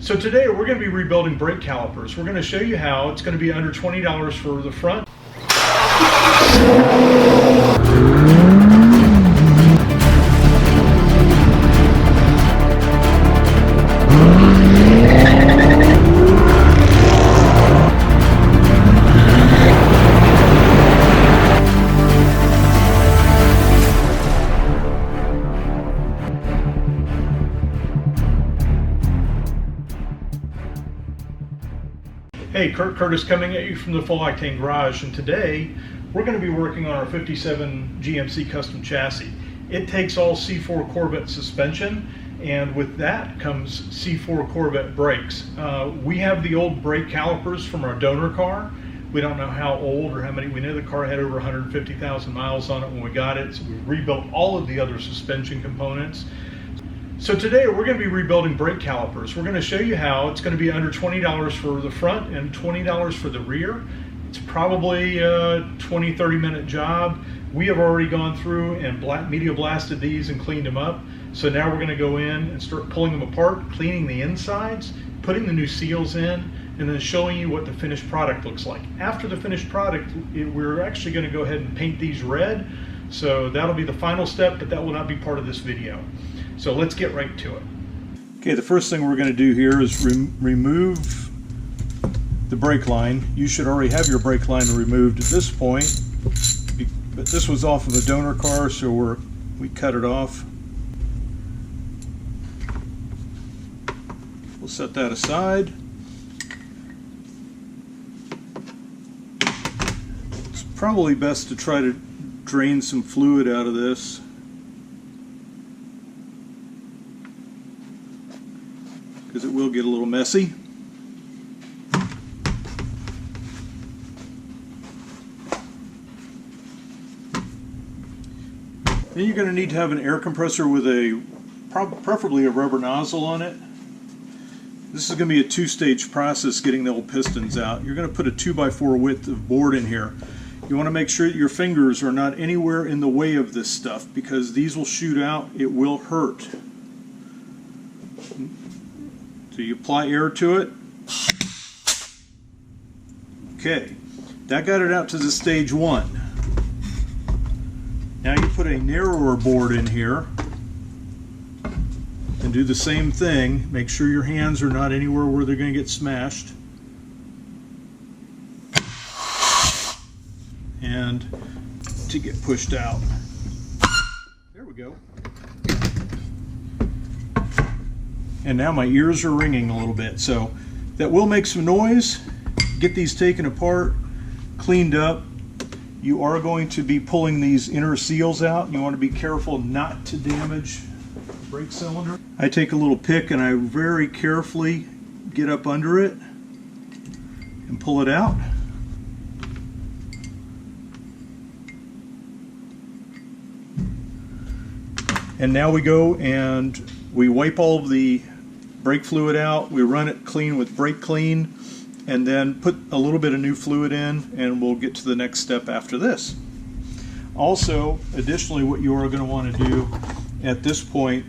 So today we're going to be rebuilding brake calipers. We're going to show you how. It's going to be under $20 for the front. Hey, Curtis coming at you from the Full Octane Garage, and today we're going to be working on our 57 GMC custom chassis. It takes all C4 Corvette suspension, and with that comes C4 Corvette brakes. We have the old brake calipers from our donor car. We don't know how old or how many. We know the car had over 150,000 miles on it when we got it, so we rebuilt all of the other suspension components. So today we're going to be rebuilding brake calipers. We're going to show you how. It's going to be under $20 for the front and $20 for the rear. It's probably a 20-30 minute job. We have already gone through and media blasted these and cleaned them up. So now we're going to go in and start pulling them apart, cleaning the insides, putting the new seals in, and then showing you what the finished product looks like. After the finished product, we're actually going to go ahead and paint these red. So that'll be the final step, but that will not be part of this video. So let's get right to it. Okay, the first thing we're going to do here is remove the brake line. You should already have your brake line removed at this point, but this was off of a donor car, so we cut it off. We'll set that aside. It's probably best to try to drain some fluid out of this. Because it will get a little messy. Then you're going to need to have an air compressor with preferably a rubber nozzle on it. This is going to be a two-stage process getting the old pistons out. You're going to put a 2x4 width of board in here. You want to make sure that your fingers are not anywhere in the way of this stuff, because these will shoot out. It will hurt. So you apply air to it. Okay, that got it out to the stage one. Now you put a narrower board in here and do the same thing. Make sure your hands are not anywhere where they're going to get smashed. And to get pushed out. There we go. And now my ears are ringing a little bit, so that will make some noise. Get these taken apart, cleaned up. You are going to be pulling these inner seals out. You want to be careful not to damage the brake cylinder. I take a little pick and I very carefully get up under it and pull it out. And now we go and we wipe all of the brake fluid out, we run it clean with brake clean, and then put a little bit of new fluid in, and we'll get to the next step after this. Also, additionally, what you are going to want to do at this point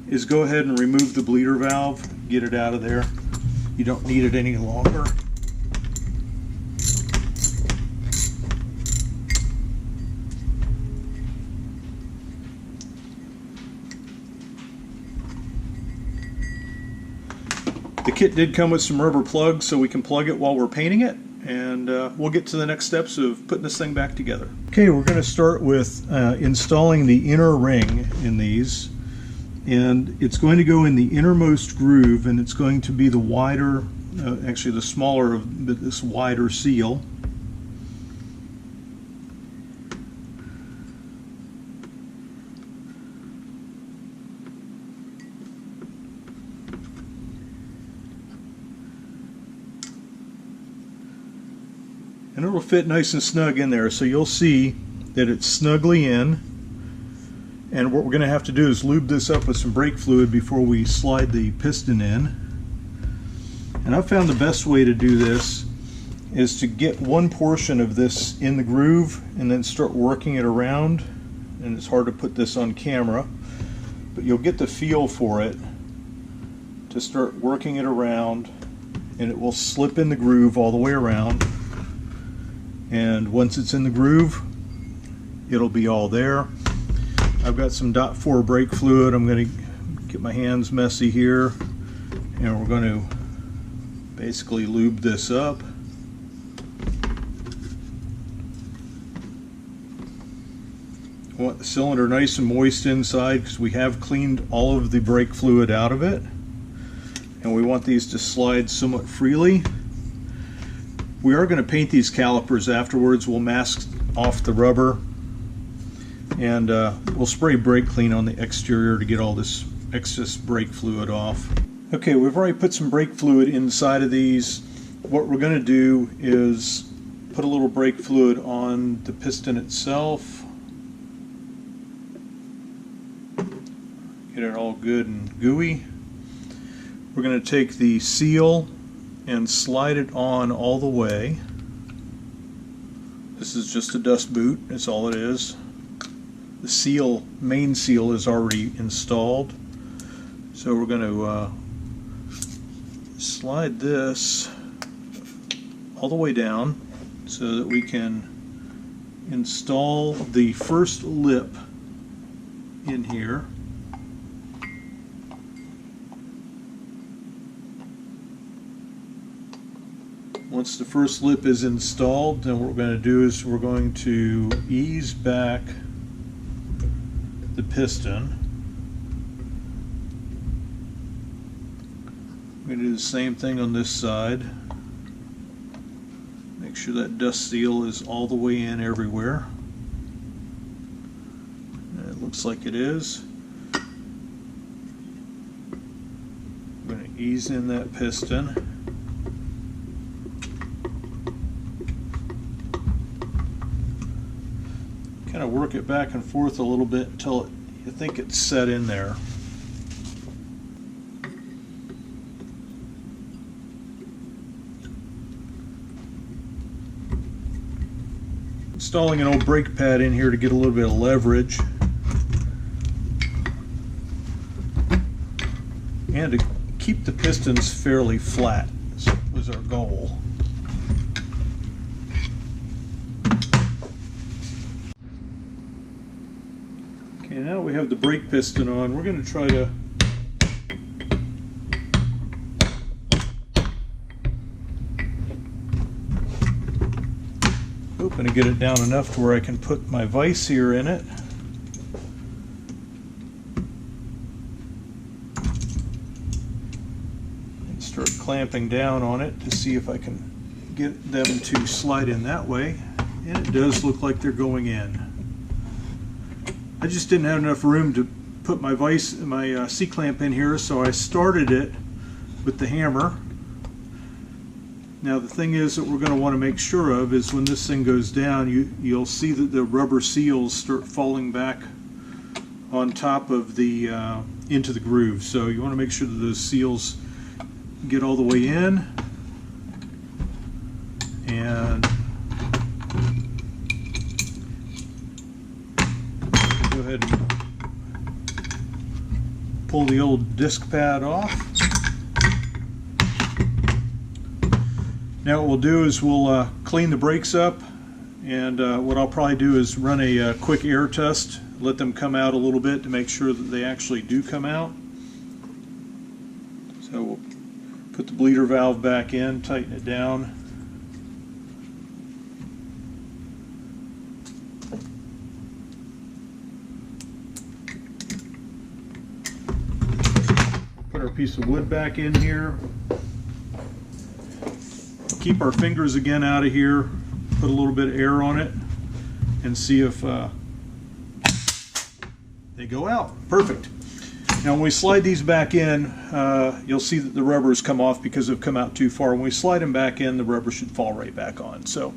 is go ahead and remove the bleeder valve, get it out of there. You don't need it any longer. The kit did come with some rubber plugs, so we can plug it while we're painting it, and we'll get to the next steps of putting this thing back together. Okay, we're going to start with installing the inner ring in these, and it's going to go in the innermost groove, and it's going to be the wider, actually the smaller of this wider seal. And it'll fit nice and snug in there, so you'll see that it's snugly in. And what we're going to have to do is lube this up with some brake fluid before we slide the piston in. And I've found the best way to do this is to get one portion of this in the groove and then start working it around. And it's hard to put this on camera, but you'll get the feel for it. to start working it around, and it will slip in the groove all the way around. And once it's in the groove, it'll be all there. I've got some .4 brake fluid. I'm going to get my hands messy here, and we're going to basically lube this up. I want the cylinder nice and moist inside because we have cleaned all of the brake fluid out of it, and we want these to slide somewhat freely. We are going to paint these calipers afterwards. We'll mask off the rubber, and we'll spray brake clean on the exterior to get all this excess brake fluid off. Okay, we've already put some brake fluid inside of these. What we're going to do is put a little brake fluid on the piston itself. Get it all good and gooey. We're going to take the seal and slide it on all the way. This is just a dust boot, that's all it is. The seal, main seal, is already installed. So we're going to slide this all the way down so that we can install the first lip in here. Once the first lip is installed, then what we're going to do is we're going to ease back the piston. We're going to do the same thing on this side. Make sure that dust seal is all the way in everywhere. And it looks like it is. We're going to ease in that piston. Kind of work it back and forth a little bit until you think it's set in there. Installing an old brake pad in here to get a little bit of leverage and to keep the pistons fairly flat was our goal. Okay, now we have the brake piston on. We're going to try to to get it down enough to where I can put my vise here in it. And start clamping down on it to see if I can get them to slide in that way. And it does look like they're going in. I just didn't have enough room to put my vise, my C-clamp in here, so I started it with the hammer. Now the thing is that we're going to want to make sure of is when this thing goes down, you'll see that the rubber seals start falling back on top of the into the groove. So you want to make sure that those seals get all the way in, and go ahead and pull the old disc pad off. Now what we'll do is we'll clean the brakes up, and what I'll probably do is run a quick air test, let them come out a little bit to make sure that they actually do come out. So we'll put the bleeder valve back in, tighten it down. Put our piece of wood back in here. Keep our fingers again out of here, put a little bit of air on it, and see if they go out. Perfect. Now when we slide these back in, you'll see that the rubber has come off because they've come out too far. When we slide them back in, the rubber should fall right back on. So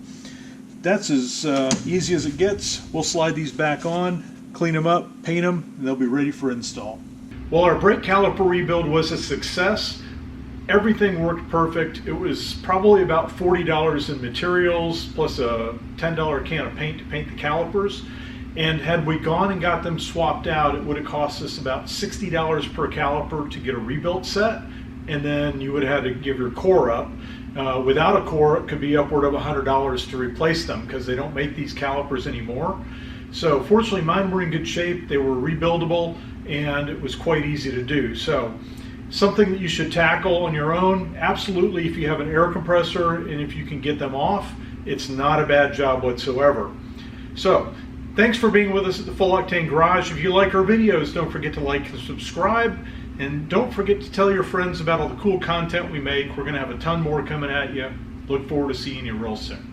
that's as easy as it gets. We'll slide these back on, clean them up, paint them, and they'll be ready for install. Well, our brake caliper rebuild was a success. Everything worked perfect. It was probably about $40 in materials plus a $10 can of paint to paint the calipers. And had we gone and got them swapped out, it would have cost us about $60 per caliper to get a rebuilt set. and then you would have had to give your core up. Without a core, it could be upward of $100 to replace them because they don't make these calipers anymore. So fortunately mine were in good shape, they were rebuildable, and it was quite easy to do. So something that you should tackle on your own, absolutely. If you have an air compressor and if you can get them off, it's not a bad job whatsoever. So thanks for being with us at the Full Octane Garage. If you like our videos, don't forget to like and subscribe, and don't forget to tell your friends about all the cool content we make. We're going to have a ton more coming at you. Look forward to seeing you real soon.